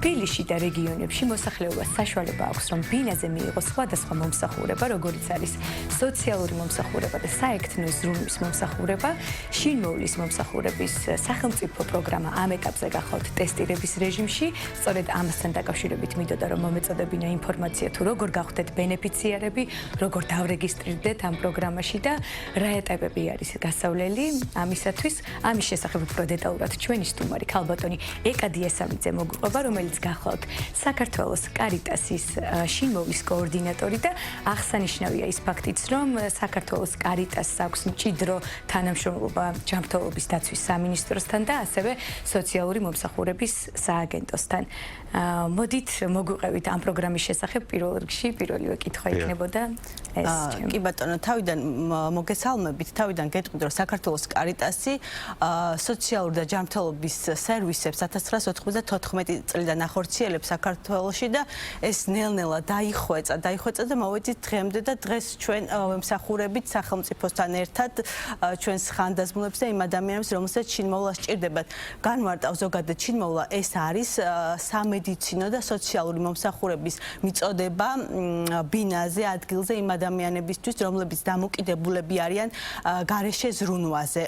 თბილისში და რეგიონებში მოსახლეობას საშუალება აქვს, რომ ბინაზე მიიღოს სხვადასხვა მომსახურება, როგორიც არის სოციალური მომსახურება და საექთნო ზრუნვის მომსახურება, შინმოვლის მომსახურების სახელმწიფო პროგრამა ამ ეტაპზე გახავთ ტესტირების რეჟიმში. სწორედ ამასთან დაკავშირებით მინდოდა რომ მომეწოდებინა ინფორმაცია თუ როგორ გავხდეთ ბენეფიციარები, როგორ დავრეგისტრირდეთ ამ პროგრამაში და რა ეტაპები არის გასავლელი ამისათვის. ამის შესახებ უფრო დეტალურად ჩვენი სტუმარი ქალბატონი ეკა დიასამიძე მოგვიყვება, რომელიც გახლავთ საქართველოს კარიტასის შინმოვლის კოორდინატორი და აღსანიშნავია ის ფაქტიც, რომ საქართველოს კარიტასს აქვს მჭიდრო თანამშრომლობა ჯანმრთელობის დაცვის სამინისტროსთან და ასევე სოციალური მომსახურების სააგენტოსთან. მოდით მოგვიყევით ამ პროგრამის შესახებ პირველ რიგში პირველივე კითხვა იქნებოდა ეს. კი ბატონო, თავიდან მოგესალმებით, თავიდან გეტყვით, რომ საქართველოს კარიტასი სოციალური და ჯანმრთელობის სერვისებს 1994 წლიდან ახორციელებს საქართველოში და ეს ნელ-ნელა დაიხვეწა და მოვედით დღემდე და დღეს ჩვენ ვემსახურებით სახელმწიფოსთან ერთად ჩვენს ხანდაზმულებს და იმ ადამიანებს, რომელსაც შინმოვლა სჭირდებათ. განმარტავ ზოგადად შინმოვლა ეს არის სამედიცინო და სოციალური მომსახურების მიწოდება ბინაზე, ადგილზე იმ ადამიანებისთვის, რომლებიც დამოკიდებულები არიან გარეშე ზრუნვაზე.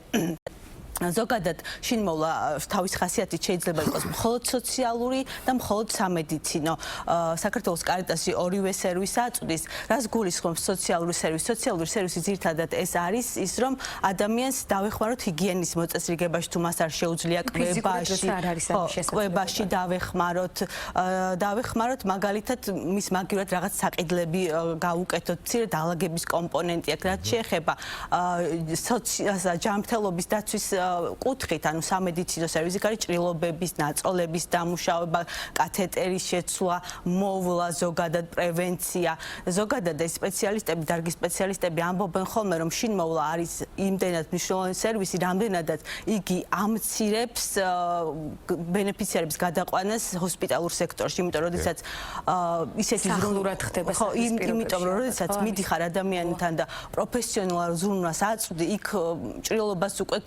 ზოგადად შინმოვლა თავის ხასიათით შეიძლება იყოს მხოლოდ სოციალური და მხოლოდ სამედიცინო. საქართველოს კარიტასი ორივე სერვისს აწვდის, რაც გულისხმობს სოციალური სერვისი. სოციალური სერვისი ძირითადად ეს არის ის, რომ ადამიანს დავეხმაროთ ჰიგიენის მოწესრიგებაში, თუ მას არ შეუძლია კვებაში დავეხმაროთ მაგალითად მის მაგივრად რაღაც საყიდლები გავუკეთოთ, მცირე დაალაგების კომპონენტი აქვს, რაც შეეხება ჯანმრთელობის დაცვის კუთხით, ანუ სამედიცინო სერვისი არის ჭრილობების, ნაწოლების დამუშავება, კათეტერის შეცვლა, მოვლა, ზოგადად პრევენცია. ზოგადად ეს სპეციალისტები, დარგის სპეციალისტები ამბობენ ხოლმე, რომ შინმოვლა არის იმდენად მნიშვნელოვანი სერვისი, რამდენადაც იგი ამცირებს ბენეფიციარების გადაყვანას ჰოსპიტალურ სექტორში, იმიტომ რომ როდესაც ისეთი ზრუნურად ხდება იმიტომ რომ როდესაც მიდიხარ ადამიანთან და პროფესიონალურ ზრუნვას აწვდი, იქ ჭრილობას უკვე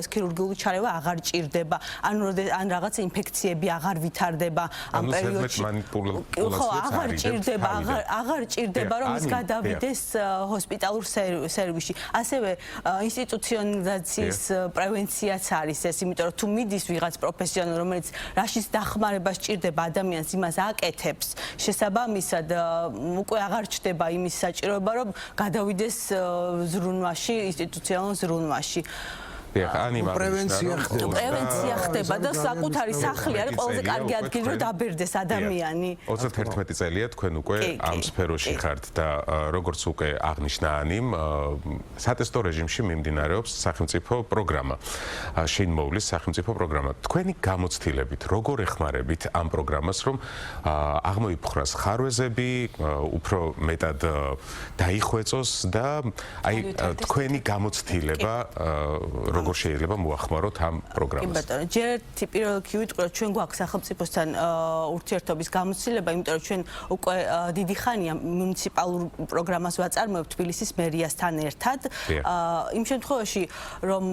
ქირურგიული ჩარევა აღარ ჭირდება, ან რაღაც ინფექციები აღარ ვითარდება ამ პერიოდში. აღარ ჭირდება, რომ ის გადავიდეს ჰოსპიტალურ სერვისში. ასევე ინსტიტუციონალიზაციის პრევენციაც არის ეს, იმიტომ რომ თუ მიდის ვიღაც პროფესიონალი, რომელიც რაშიც დახმარებას ჭირდება ადამიანს, იმას აკეთებს, შესაბამისად უკვე აღარ ჩდება იმის საჭიროება, რომ გადავიდეს ზრუნვაში, ინსტიტუციონალურ ზრუნვაში. პრევენცია ხდება და საკუთარი სახლი არის ყველაზე კარგი ადგილი, რომ დაბერდეს ადამიანი. 31 წელია თქვენ უკვე ამ სფეროში ხართ და როგორც უკვე აღნიშნა ანიმ, სატესტო რეჟიმში მიმდინარეობს სახელმწიფო პროგრამა, შინმოვლის სახელმწიფო პროგრამა. თქვენი გამოცდილებით როგორ ეხმარებით ამ პროგრამას, რომ აღმოიფხვრას ხარვეზები, უფრო მეტად დაიხვეწოს და აი თქვენი გამოცდილება როგორ შეიძლება მოახმაროთ ამ პროგრამას? კი ბატონო, ჯერ პირველ რიგში ვიტყვი, რომ ჩვენ გვაქვს სახელმწიფოსთან ურთიერთობის გამოცდილება, იმიტომ რომ ჩვენ უკვე დიდი ხანია მუნიციპალურ პროგრამას ვაწარმოებთ თბილისის მერიასთან ერთად. იმ შემთხვევაში, რომ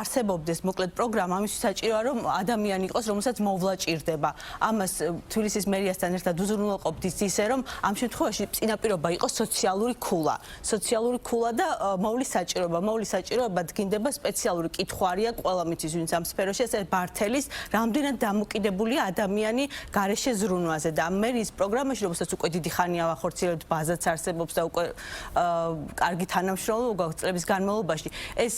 არსებობდეს მოკლედ პროგრამა, ამისთვის საჭიროა, რომ ადამიანი იყოს, რომელსაც მოვლა ჭირდება. ამას თბილისის მერიასთან ერთად უზრუნველყოფთ ისე, რომ ამ შემთხვევაში წინაპირობა იყოს სოციალური ქულა. სოციალური ქულა და მოვლის საჭიროება. მოვლის საჭიროება დგინდება სპეციალური კითხვარია ყველა მიწის ვინც ამ სფეროში, ეს ბართელის რამდენად დამოკიდებულია ადამიანი გარეშე ზრუნვაზე და მერის პროგრამაში, რომელსაც უკვე დიდი ხანია ვახორციელებთ, ბაზაც არსებობს და უკვე კარგი თანამშრომლობა გვაქვს წლების განმავლობაში. ეს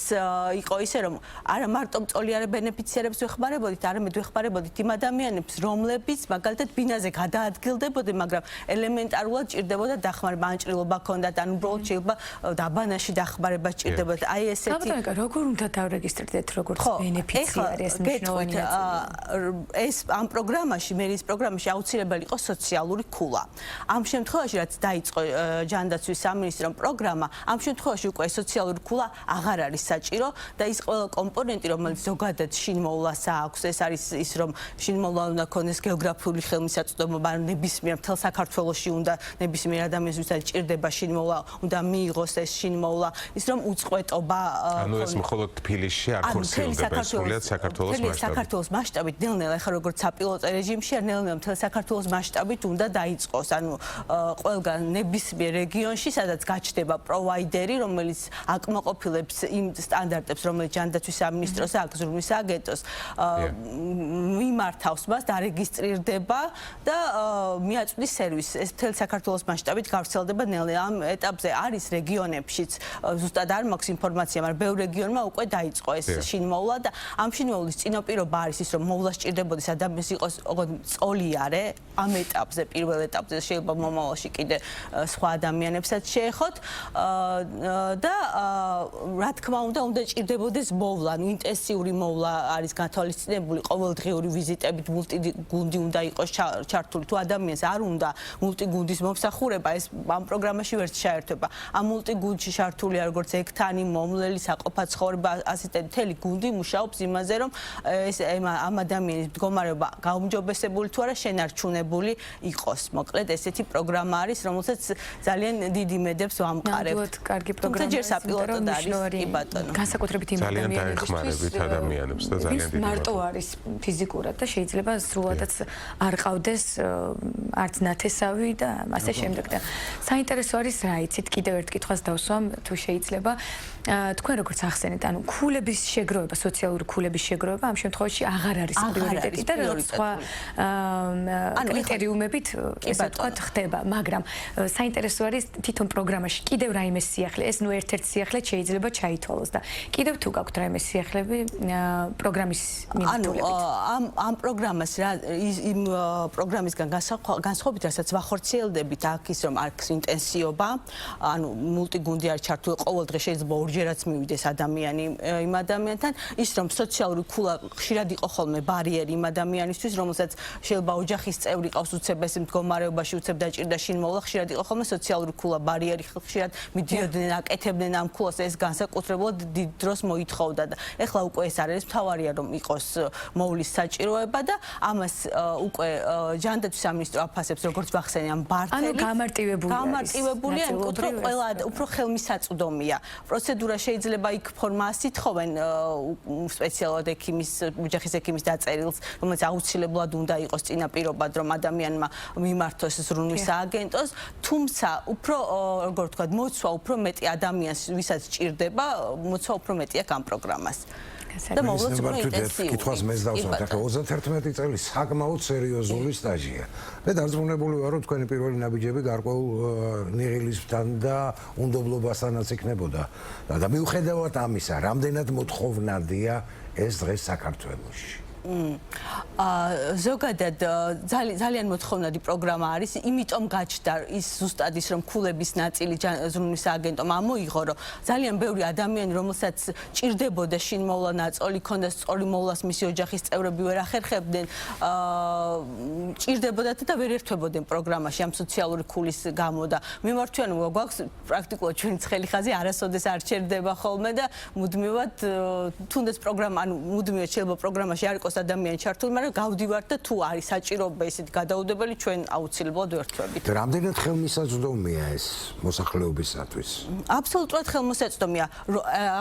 იყო ისე, რომ არა მარტო მწოლიარე ბენეფიციარებს ვეხმარებოდით, არამედ ვეხმარებოდით იმ ადამიანებს, რომლებიც მაგალითად ბინაზე გადაადგილდებოდნენ, მაგრამ ელემენტარულად ჭირდებოდა დახმარება, ან ჭრილობა ჰქონდათ, ან უბრალოდ შეიძლება დაბანაში დახმარება სჭირდებოდა. აი ესეთი როგორ უნდა დავრეგისტრირდეთ როგორც ბენეფიციარი ეს მნიშვნელოვანია. ეს ამ პროგრამაში, მერის პროგრამაში აუცილებელი იყო სოციალური ქულა. ამ შემთხვევაში, რაც დაიწყო ჯანდაცვის სამინისტრომ პროგრამა, ამ შემთხვევაში უკვე სოციალური ქულა აღარ არის საჭირო და ის ყველა კომპონენტი, რომელიც ზოგადად შინმოვლას აქვს, ეს არის ის, რომ შინმოვლა უნდა ქონდეს გეოგრაფიული ხელმისაწვდომობა, ნებისმიერ მთელ საქართველოში უნდა ნებისმიერ ადამიანს, ვისაც ჭირდება შინმოვლა, უნდა მიიღოს ეს შინმოვლა, ის რომ უწყვეტობა ანუ ეს მხოლოდ თბილისში არ ხორციელდება სრულიად საქართველოს მასშტაბით. საქართველოს მასშტაბით ნელ-ნელა ახლა როგორც საპილოტო რეჟიმში ნელ-ნელა მთელ საქართველოს მასშტაბით უნდა დაიწყოს. ანუ ყველგან ნებისმიერ რეგიონში, სადაც გაჩნდება პროვაიდერი, რომელიც აკმაყოფილებს იმ სტანდარტებს, რომელიც ჯანდაცვის სამინისტროს და აკზრუნვის აგენტოს მიმართავს მას, დარეგისტრირდება და მიაწვდის სერვისს. ეს მთელ საქართველოს მასშტაბით გავრცელდება ნელ-ნელა. ამ ეტაპზე არის რეგიონებშიც ზუსტად არ მაქვს ინფორმაცია, მაგრამ ბევრ რეგიონმა უკვე დაიწყო ეს შინმოვლა და ამ შინმოვლის წინაპირობა არის ის, რომ მოვლა სჭირდებოდეს ადამიანს იყოს წოლიარე ამ ეტაპზე, პირველ ეტაპზე შეიძლება მომავალში კიდე სხვა ადამიანებსაც შეეხოთ და რა თქმა უნდა სჭირდებოდეს მოვლა, ანუ ინტენსიური მოვლა არის გათვალისწინებული, ყოველდღიური ვიზიტებით მულტიგუნდი უნდა იყოს ჩართული. თუ ადამიანს არ უნდა მულტიგუნდის მომსახურება, ეს ამ პროგრამაში ვერც შეერთება. ამ მულტიგუნდში ჩართულია როგორც ექთანი, მომვლელი, საყოფაცხოვრება, ასისტენტი, მთელი გუნდი მუშაობს იმაზე, რომ ეს ამ ადამიანის მდგომარეობა გაუმჯობესებული თუ არა შენარჩუნებული იყოს. მოკლედ ესეთი პროგრამა არის, რომელსაც ძალიან დიდი მედებს ვამყარებთ. ნამდვილად კარგი პროგრამაა. თუმცა ჯერ საპილოტოდ არის, კი ბატონო. განსაკუთრებით იმ ძალიან დაეხმარებით ადამიანებს და ძალიან დიდი მარტო არის ფიზიკურად და შეიძლება სრულადაც არ ყავდეს არც ნათესავი და ასე შემდეგ და საინტერესო არის რა იცით კიდევ ერთ კითხვას დავსვამ თუ შეიძლება თქვენ როგორც ახსენეთ ანუ ქულების შეგროვება სოციალური ქულების შეგროვება ამ შემთხვევაში აღარ არის პრიორიტეტი და სხვა კრიტერიუმებით ესე ვთქვათ ხდება მაგრამ საინტერესო არის თვითონ პროგრამაში კიდევ რაიმე სიახლე ეს ნუ ერთ-ერთ სიახლე შეიძლება ჩაითვალოს და კიდევ თუ გაქვთ რაიმე სიახლეები პროგრამის მიმართულებით ამ პროგრამას რა იმ პროგრამისგან განსხვავებით რასაც ვახორციელდებით აქ ის რომ აქვს ინტენსიობა ანუ მულტიგუნდი არის ჩართული ყოველ დღე შეიძლება ორჯერაც მივიდეს ადამიანი იმ ადამიანთან ის რომ სოციალური ქულა ხშირად იყო ხოლმე ბარიერი იმ ადამიანისთვის რომელსაც შეიძლება ოჯახის წევრი ყავს უცებ ეს მდგომარეობაში უცებ დაჭირდა შინმოვლა ხშირად იყო ხოლმე სოციალური ქულა ბარიერი ხშირად მიდიოდნენ აკეთებდნენ ამ ქულას ეს განსაკუთრებულად დიდ დროს მოითხოვდა და ეხლა უკვე ეს არის მთავარია რომ იყოს მოვლის საჭიროება და ამას უკვე ჯანდაცვის სამინისტრო აფასებს როგორც ვახსენე ამ ბარტერი ანუ გამარტივებულია უფრო ხელმისაწვდომია პროცედურა შეიძლება იქ ფორმას ითხოვენ სპეციალურად ექიმის ოჯახის ექიმის დაწერილს რომელიც აუცილებლად უნდა იყოს წინაპირობად რომ ადამიანმა მიმართოს ზრუნვის სააგენტოს თუმცა უფრო როგორ ვთქვათ მოცვა უფრო მეტი ადამიანს ვისაც სჭირდება მოცვა უფრო მეტია ამ პროგრამას და მოვლა უფრო ინტენსიური. კითხვას მეც დავსვათ, ახლა 31 წელი საკმაოდ სერიოზული სტაჟია. მე დარწმუნებული ვარ, რომ თქვენი პირველი ნაბიჯები გარკვეულ ნიღილისთან და უნდობლობასთანაც იქნებოდა. და მიუხედავად ამისა, რამდენად მოთხოვნადია ეს დღეს საქართველოში. ზოგადად ძალიან მოთხოვნადი პროგრამა არის, იმიტომ გაჩნდა ის ზუსტად ის რომ ქულების ნაწილი ზრუნვის სააგენტომ ამოიღო, რომ ძალიან ბევრი ადამიანი, რომელსაც ჭირდებოდა შინმოვლა ნაწოლი, ქონდა სწორი მოვლას მისი ოჯახის წევრები ვერ ახერხებდნენ, ჭირდებოდათ და ვერ ერთვებოდნენ პროგრამაში ამ სოციალური ქულის გამო და მიმართვიანობა გვაქვს პრაქტიკულად ჩვენი ცხელი ხაზი არასოდეს არ ჩერდება ხოლმე და მუდმივად თუნდაც პროგრამა, ანუ მუდმივად შეიძლება პროგრამაში არ იყოს ადამიანი ჩართული, მაგრამ გავდივართ და თუ არის საჭიროება ისეთი გადაუდებელი, ჩვენ აუცილებლად ვერთვებით. რამდენად ხელმისაწვდომია ეს მოსახლეობისათვის? აბსოლუტურად ხელმისაწვდომია.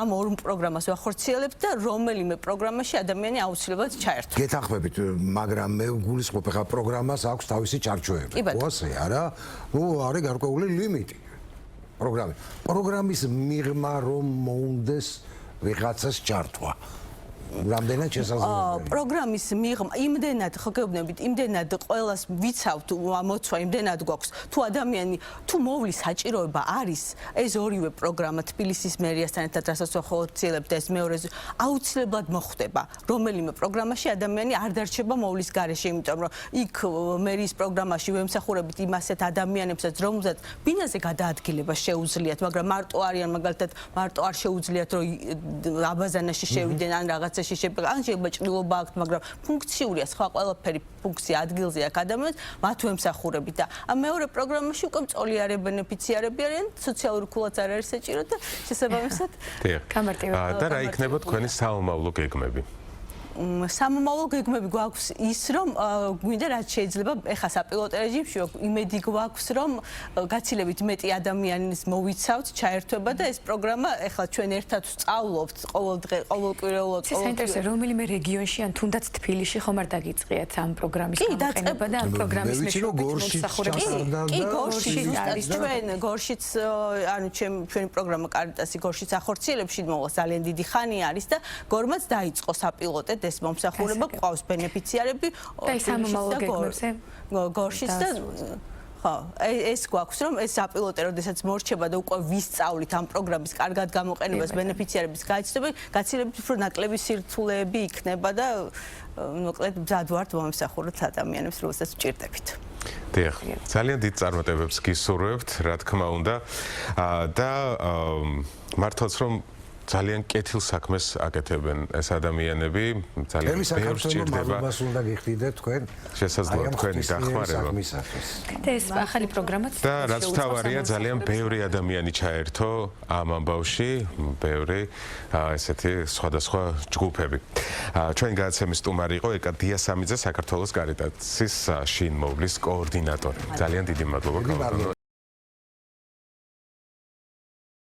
ამ ორ პროგრამას ვახორციელებთ და რომელიმე პროგრამაში ადამიანი აუცილებლად ჩაერთვა. გეთანხმებით, მაგრამ მე გულისხმობ, ხა პროგრამას აქვს თავისი ჩარჩოები. ხო ასე, არა? ნუ არის გარკვეული ლიმიტი. პროგრამის მიღმა რომ მოუნდეს ვიღაცას ჩართვა. რამდენად შესაძლებელია პროგრამის მიღმა იმდენად ხო გეუბნებით იმდენად ყველას ვიცავთ მოცვა იმდენად გვაქვს თუ ადამიანი თუ მოვლის საჭიროება არის ეს ორივე პროგრამა თბილისის მერიასთან ერთად რასაც ვახორციელებთ და ეს მეორე აუცილებლად მოხდება რომელიმე პროგრამაში ადამიანი არ დარჩება მოვლის გარეშე იმიტომ რომ იქ მერიის პროგრამაში ვემსახურებით იმ ასეთ ადამიანებსაც რომელსაც ბინაზე გადაადგილება შეუძლიათ მაგრამ მარტო არიან მაგალითად მარტო არ შეუძლიათ რომ აბაზანაში შევიდნენ ან რაღაც ან შეიძლება ჭრილობა აქვთ, მაგრამ ფუნქციურია, სხვა ყველაფერი ფუნქცია ადგილზე აქვს ადამიანს, მათ ვემსახურებით და ამ მეორე პროგრამაში უკვე მწოლიარე ბენეფიციარები არიან, სოციალური ქულაც არ არის საჭირო და შესაბამისად გამარტივება. და რა იქნება თქვენი საომავლო გეგმები? სამომავლო გეგმები გვაქვს ის, რომ გვინდა რაც შეიძლება ეხა საპილოტო რეჟიმში იმედი გვაქვს, რომ გაცილებით მეტი ადამიანის მოვიცავთ ჩაერთვება და ეს პროგრამა ეხლა ჩვენ ერთად ვსწავლობთ ყოველდღე, ყოველკვირეულად, საინტერესო რომელიმე რეგიონში ან თუნდაც თბილისში ხომ არ დაგიწყიათ ამ პროგრამის გამოყენება და ამ პროგრამის მსახურება. კი, გორშიც არის ჩვენ გორშიც ანუ ჩვენი პროგრამა კარიტასი გორშიც ახორციელებს მოყავს ძალიან დიდი ხანი არის და გორმაც დაიწყო საპილოტოდ ეს მომსახურება ყავს ბენეფიციარები და ის ამომავლო გეგმებზე გორშიც და ხო ეს გვაქვს რომ ეს საპილოტე როდესაც მორჩება და უკვე ვისწავლით ამ პროგრამის კარგად გამოყენებას ბენეფიციარების გაიცნობა გაცილებით უფრო ნაკლები სირთულეები იქნება და მოკლედ მზად ვართ მომსახუროთ ადამიანებს რომელსაც ვჭირდებით დიახ, ძალიან დიდ წარმატებებს გისურვებთ, რა თქმა უნდა. და მართლაც რომ ძალიან კეთილ საქმეს აკეთებენ ეს ადამიანები, ძალიან ბევრს ჭირდება. მას უნდა გიხდიდეთ თქვენ. შესაძლოა თქვენი დახმარება. და ეს ახალი პროგრამაც და რაც თავარია, ძალიან ბევრი ადამიანი ჩაერთო ამ ამბავში, ბევრი ესეთი სხვადასხვა ჯგუფები. ჩვენი გადაცემის სტუმარი იყო ეკა დიასამიძე, საქართველოს კარიტასის შინ მოვლის კოორდინატორი. ძალიან დიდი მადლობა.